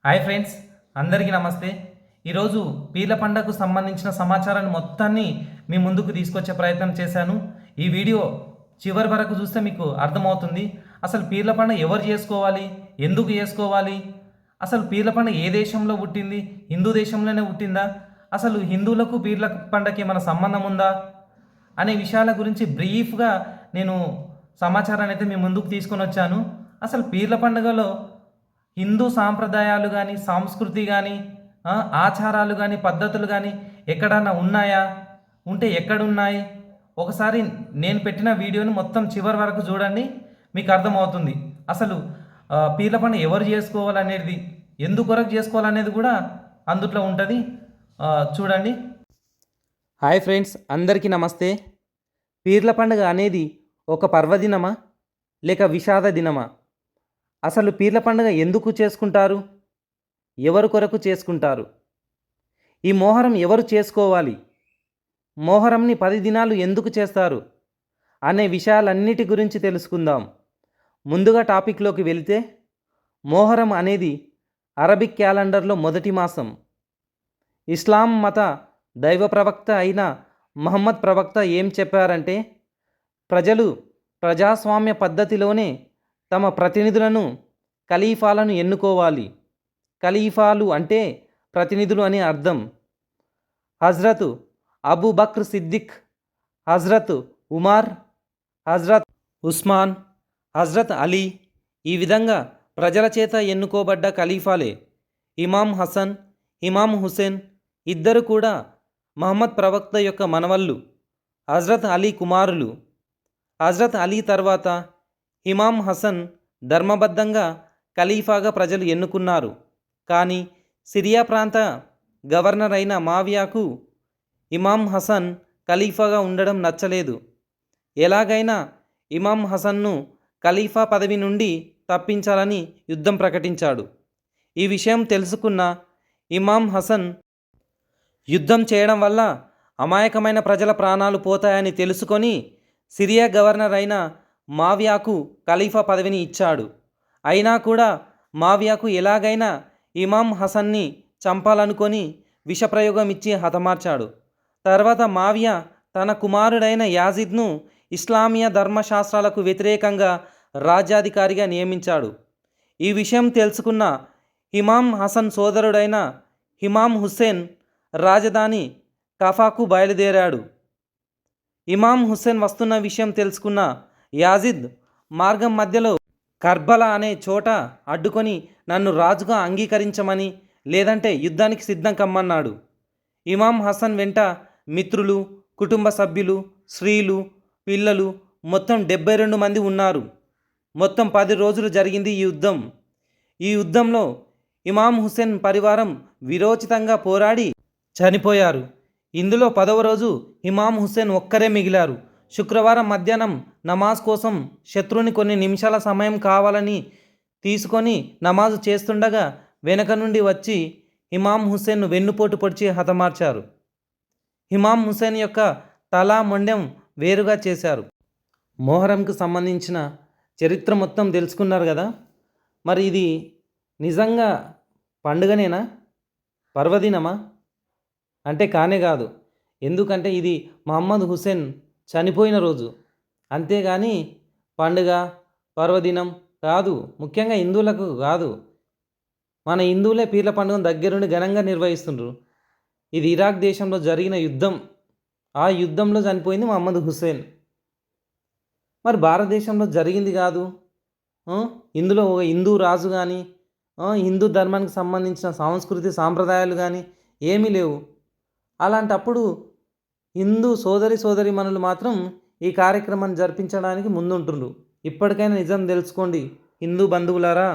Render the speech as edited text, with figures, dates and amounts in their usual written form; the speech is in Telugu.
హాయ్ ఫ్రెండ్స్, అందరికీ నమస్తే. ఈరోజు పీర్ల పండగకు సంబంధించిన సమాచారాన్ని మొత్తాన్ని మీ ముందుకు తీసుకొచ్చే ప్రయత్నం చేశాను. ఈ వీడియో చివరి వరకు చూస్తే మీకు అర్థమవుతుంది. అసలు పీర్ల పండుగ ఎవరు చేసుకోవాలి, ఎందుకు చేసుకోవాలి, అసలు పీర్ల పండుగ ఏ దేశంలో పుట్టింది, హిందూ దేశంలోనే పుట్టిందా, అసలు హిందువులకు పీర్ల పండగకి ఏమైనా సంబంధం ఉందా అనే విషయాల గురించి బ్రీఫ్గా నేను సమాచారాన్ని అయితే మీ ముందుకు తీసుకొని వచ్చాను. అసలు పీర్ల పండుగలో హిందూ సాంప్రదాయాలు కానీ, సంస్కృతి కానీ, ఆచారాలు కానీ, పద్ధతులు కానీ ఎక్కడన్నా ఉన్నాయా, ఉంటే ఎక్కడున్నాయి, ఒకసారి నేను పెట్టిన వీడియోని మొత్తం చివరి వరకు చూడండి, మీకు అర్థమవుతుంది. అసలు పీర్ల పండుగ ఎవరు చేసుకోవాలనేది, ఎందుకొరకు చేసుకోవాలనేది కూడా అందుట్లో ఉంటుంది. చూడండి. హాయ్ ఫ్రెండ్స్, అందరికీ నమస్తే. పీర్ల పండుగ అనేది ఒక పర్వదినమా లేక విషాద దినమా? అసలు పీర్ల పండుగ ఎందుకు చేసుకుంటారు, ఎవరు కొరకు చేసుకుంటారు, ఈ మోహరం ఎవరు చేసుకోవాలి, మోహరంని 10 దినాలు ఎందుకు చేస్తారు అనే విషయాలన్నిటి గురించి తెలుసుకుందాం. ముందుగా టాపిక్లోకి వెళితే, మోహరం అనేది అరబిక్ క్యాలెండర్లో మొదటి మాసం. ఇస్లాం మత దైవ ప్రవక్త అయిన మహమ్మద్ ప్రవక్త ఏం చెప్పారంటే, ప్రజలు ప్రజాస్వామ్య పద్ధతిలోనే తమ ప్రతినిధులను, ఖలీఫాలను ఎన్నుకోవాలి. ఖలీఫాలు అంటే ప్రతినిధులు అని అర్థం. హజ్రత్ అబూ బక్ర్ సిద్దిక్, హజ్రత్ ఉమర్, హజ్రత్ ఉస్మాన్, హజ్రత్ అలీ, ఈ విధంగా ప్రజల చేత ఎన్నుకోబడ్డ ఖలీఫాలే. ఇమాం హసన్, ఇమాం హుసేన్ ఇద్దరు కూడా మహమ్మద్ ప్రవక్త యొక్క మనవళ్ళు, హజ్రత్ అలీ కుమారులు. హజ్రత్ అలీ తర్వాత ఇమాం హసన్ ధర్మబద్ధంగా ఖలీఫాగా ప్రజలు ఎన్నుకున్నారు. కానీ సిరియా ప్రాంత గవర్నర్ అయిన మావియాకు ఇమాం హసన్ ఖలీఫాగా ఉండడం నచ్చలేదు. ఎలాగైనా ఇమాం హసన్ను ఖలీఫా పదవి నుండి తప్పించాలని యుద్ధం ప్రకటించాడు. ఈ విషయం తెలుసుకున్న ఇమాం హసన్, యుద్ధం చేయడం వల్ల అమాయకమైన ప్రజల ప్రాణాలు పోతాయని తెలుసుకొని సిరియా గవర్నర్ అయిన మావియాకు ఖలీఫా పదవిని ఇచ్చాడు. అయినా కూడా మావియాకు ఎలాగైనా ఇమాం హసన్ని చంపాలనుకొని విషప్రయోగం ఇచ్చి హతమార్చాడు. తర్వాత మావియా తన కుమారుడైన యాజిద్ను ఇస్లామియా ధర్మశాస్త్రాలకు వ్యతిరేకంగా రాజ్యాధికారిగా నియమించాడు. ఈ విషయం తెలుసుకున్న ఇమాం హసన్ సోదరుడైన ఇమాం హుస్సేన్ రాజధాని కఫాకు బయలుదేరాడు. ఇమాం హుస్సేన్ వస్తున్న విషయం తెలుసుకున్న యాజిద్ మార్గం మధ్యలో కర్బలా అనే చోట అడ్డుకొని నన్ను రాజుగా అంగీకరించమని, లేదంటే యుద్ధానికి సిద్ధం కమ్మన్నాడు. ఇమాం హసన్ వెంట మిత్రులు, కుటుంబ సభ్యులు, స్త్రీలు, పిల్లలు మొత్తం 72 మంది ఉన్నారు. మొత్తం 10 రోజులు జరిగింది ఈ యుద్ధం. ఈ యుద్ధంలో ఇమాం హుస్సేన్ పరివారం విరోచితంగా పోరాడి చనిపోయారు. ఇందులో 10వ రోజు ఇమాం హుస్సేన్ ఒక్కరే మిగిలారు. శుక్రవారం మధ్యాహ్నం నమాజ్ కోసం శత్రువుని కొన్ని నిమిషాల సమయం కావాలని తీసుకొని నమాజు చేస్తుండగా వెనక నుండి వచ్చి ఇమాం హుస్సేన్ను వెన్నుపోటు పొడిచి హతమార్చారు. ఇమాం హుస్సేన్ యొక్క తల, మొండెం వేరుగా చేశారు. మొహరంకు సంబంధించిన చరిత్ర మొత్తం తెలుసుకున్నారు కదా. మరి ఇది నిజంగా పండుగనేనా, పర్వదినమా అంటే కానే కాదు. ఎందుకంటే ఇది మహమ్మద్ హుస్సేన్ చనిపోయిన రోజు, అంతేగాని పండుగ, పర్వదినం కాదు. ముఖ్యంగా హిందువులకు కాదు. మన హిందువులే పీర్ల పండుగను దగ్గరుండి ఘనంగా నిర్వహిస్తుండ్రు. ఇది ఇరాక్ దేశంలో జరిగిన యుద్ధం. ఆ యుద్ధంలో చనిపోయింది మహమ్మద్ హుస్సేన్. మరి భారతదేశంలో జరిగింది కాదు. ఇందులో ఒక హిందూ రాజు కానీ, హిందూ ధర్మానికి సంబంధించిన సంస్కృతి సాంప్రదాయాలు కానీ ఏమీ లేవు. అలాంటప్పుడు హిందూ సోదరిమణులు మాత్రం ఈ కార్యక్రమాన్ని జరిపించడానికి ముందుంటుండ్రు. ఇప్పటికైనా నిజం తెలుసుకోండి హిందూ బంధువులారా.